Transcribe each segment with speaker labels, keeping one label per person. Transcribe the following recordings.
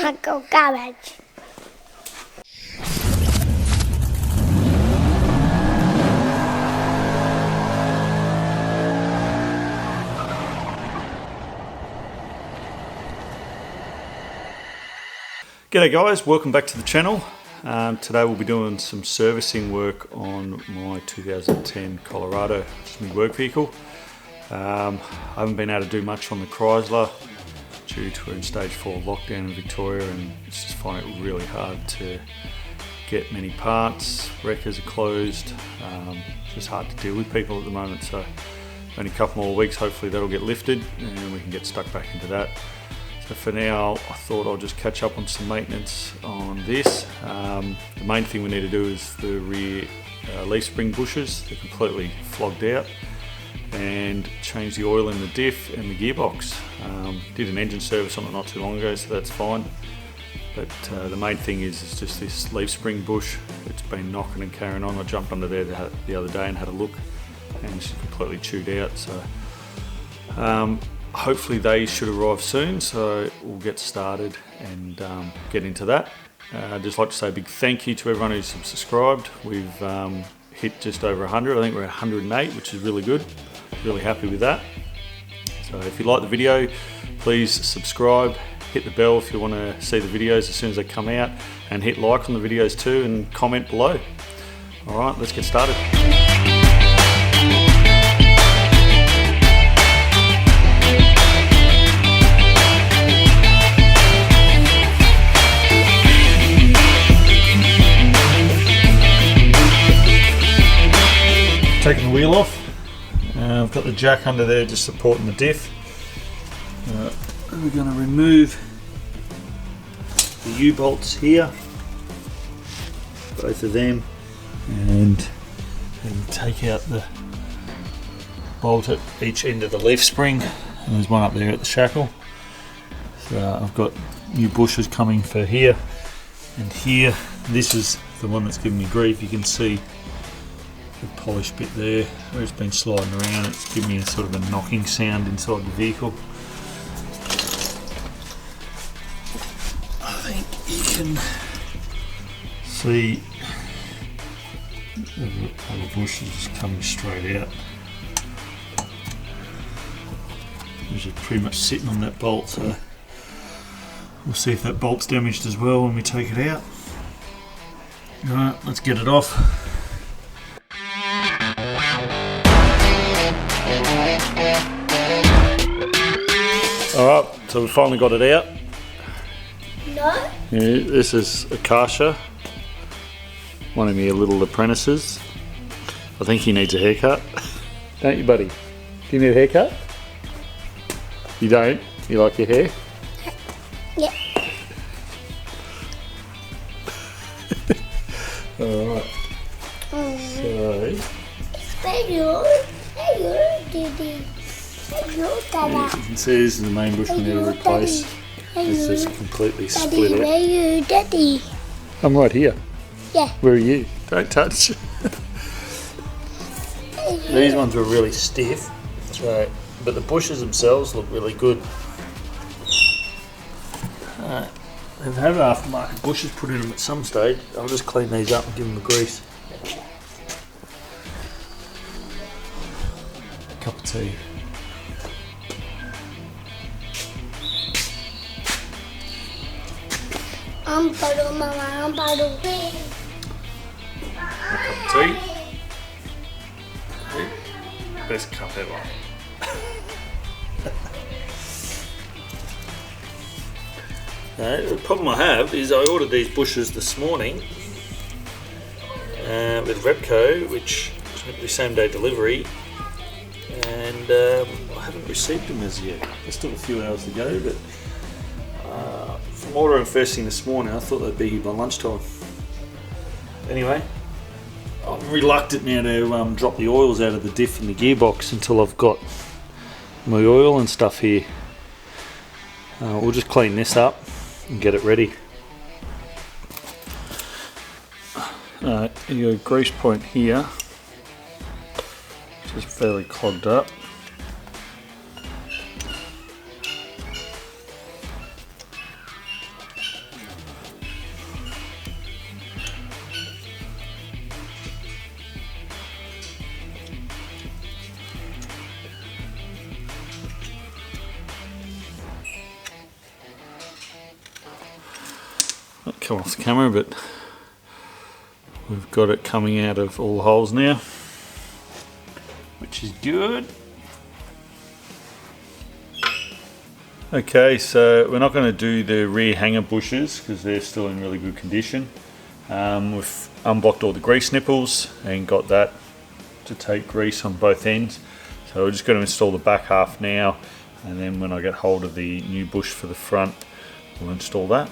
Speaker 1: Uncle Garage.
Speaker 2: G'day guys, welcome back to the channel. Today we'll be doing some servicing work on my 2010 Colorado, which is my work vehicle. I haven't been able to do much on the Chrysler due to we're in stage 4 lockdown in Victoria, and it's just finding it really hard to get many parts. Wreckers are closed. It's just hard to deal with people at the moment, so only a couple more weeks, hopefully that'll get lifted and we can get stuck back into that. So for now, I thought I'll just catch up on some maintenance on this. The main thing we need to do is the rear leaf spring bushes. They're completely flogged out, and change the oil in the diff and the gearbox. Did an engine service on it not too long ago, so that's fine. But the main thing is just this leaf spring bush. It's been knocking and carrying on. I jumped under there the other day and had a look, and it's completely chewed out. So hopefully they should arrive soon, so we'll get started and get into that. I'd just like to say a big thank you to everyone who's subscribed. We've hit just over 100. I think we're at 108, which is really good. Really happy with that. So if you like the video, please subscribe, hit the bell if you want to see the videos as soon as they come out, and hit like on the videos too and comment below. Alright, let's get started. Taking the wheel off. I've got the jack under there just supporting the diff. We're going to remove the U-bolts here, both of them, and take out the bolt at each end of the leaf spring, and there's one up there at the shackle. So I've got new bushes coming for here and here. This is the one that's giving me grief. You can see the polished bit there where it's been sliding around. It's giving me a sort of a knocking sound inside the vehicle. I think you can see the other bush is just coming straight out, which is pretty much sitting on that bolt, so we'll see if that bolt's damaged as well when we take it out. Alright, let's get it off. Alright, so we finally got it out.
Speaker 1: No?
Speaker 2: Yeah, this is Akasha, one of your little apprentices. I think he needs a haircut. Don't you, buddy? Do you need a haircut? You don't? You like your hair?
Speaker 1: Yeah.
Speaker 2: Alright. So... You can see this is the main bush we need to replace. It's just completely split out.
Speaker 1: Where are you, Daddy?
Speaker 2: I'm right here.
Speaker 1: Yeah.
Speaker 2: Where are you? Don't touch. These ones were really stiff, so, but the bushes themselves look really good. They've had aftermarket bushes put in them at some stage. I'll just clean these up and give them a grease. Cup of tea. A cup of tea. Best cup ever. The problem I have is I ordered these bushes this morning with Repco, which is meant to be same day delivery, and I haven't received them as yet. There's still a few hours to go, but from ordering first thing this morning, I thought they'd be here by lunchtime. Anyway, I'm reluctant now to drop the oils out of the diff and the gearbox until I've got my oil and stuff here. We'll just clean this up and get it ready. You got a grease point here, which is fairly clogged up. Not come off the camera, but we've got it coming out of all the holes now, which is good. Okay, so we're not going to do the rear hanger bushes because they're still in really good condition. We've unblocked all the grease nipples and got that to take grease on both ends. So we're just going to install the back half now, and then when I get hold of the new bush for the front, we'll install that.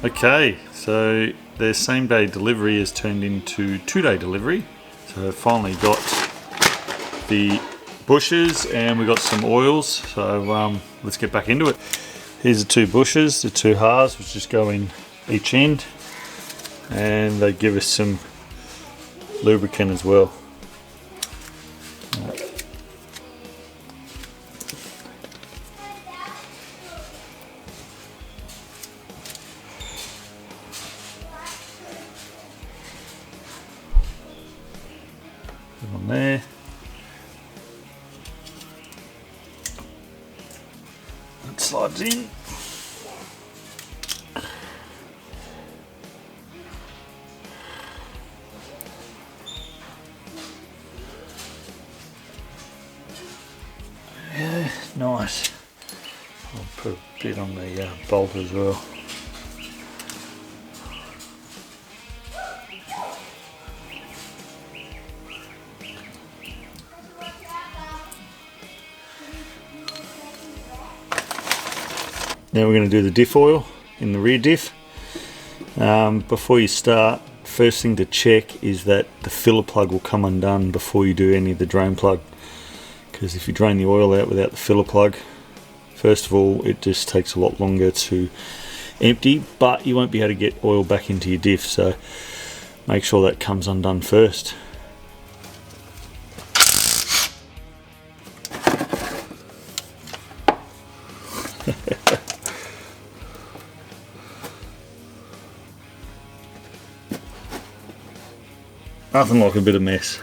Speaker 2: Okay, so their same day delivery has turned into 2-day delivery. So I've finally got the bushes and we got some oils, so let's get back into it. Here's the 2 bushes, the 2 halves which just go in each end, and they give us some lubricant as well. Put on there. It slides in. Yeah, nice. I'll put a bit on the bolt as well. Now we're going to do the diff oil in the rear diff. Before you start, first thing to check is that the filler plug will come undone before you do any of the drain plug. Because if you drain the oil out without the filler plug, first of all, it just takes a lot longer to empty, but you won't be able to get oil back into your diff, so make sure that comes undone first. Nothing like a bit of mess.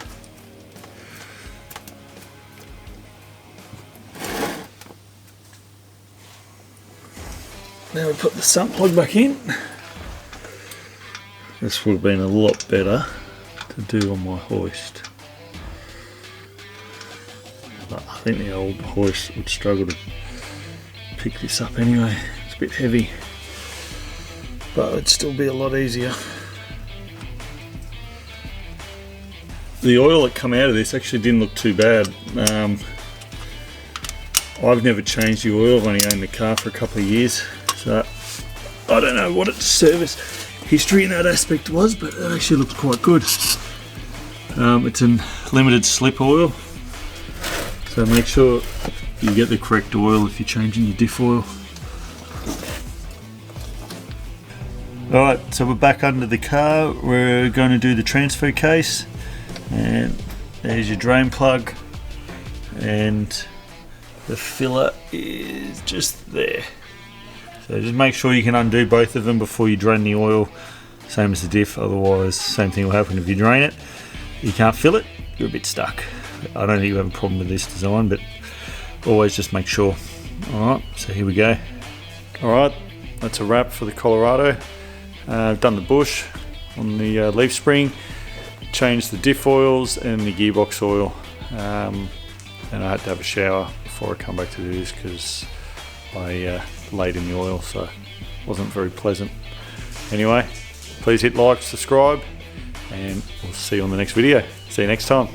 Speaker 2: Now we put the sump plug back in. This would have been a lot better to do on my hoist, but I think the old hoist would struggle to pick this up anyway. It's a bit heavy, but it'd still be a lot easier. The oil that come out of this actually didn't look too bad. I've never changed the oil, I've only owned the car for a couple of years, so I don't know what its service history in that aspect was, but it actually looks quite good. It's a limited slip oil, so make sure you get the correct oil if you're changing your diff oil. Alright, so we're back under the car. We're going to do the transfer case, and there's your drain plug, and the filler is just there. So just make sure you can undo both of them before you drain the oil, same as the diff, otherwise same thing will happen if you drain it. You can't fill it, you're a bit stuck. I don't think you have a problem with this design, but always just make sure. Alright, so here we go. Alright, that's a wrap for the Colorado. I've done the bush on the leaf spring, changed the diff oils and the gearbox oil, and I had to have a shower before I come back to do this because I laid in the oil, so it wasn't very pleasant. Anyway, please hit like, subscribe, and we'll see you on the next video. See you next time.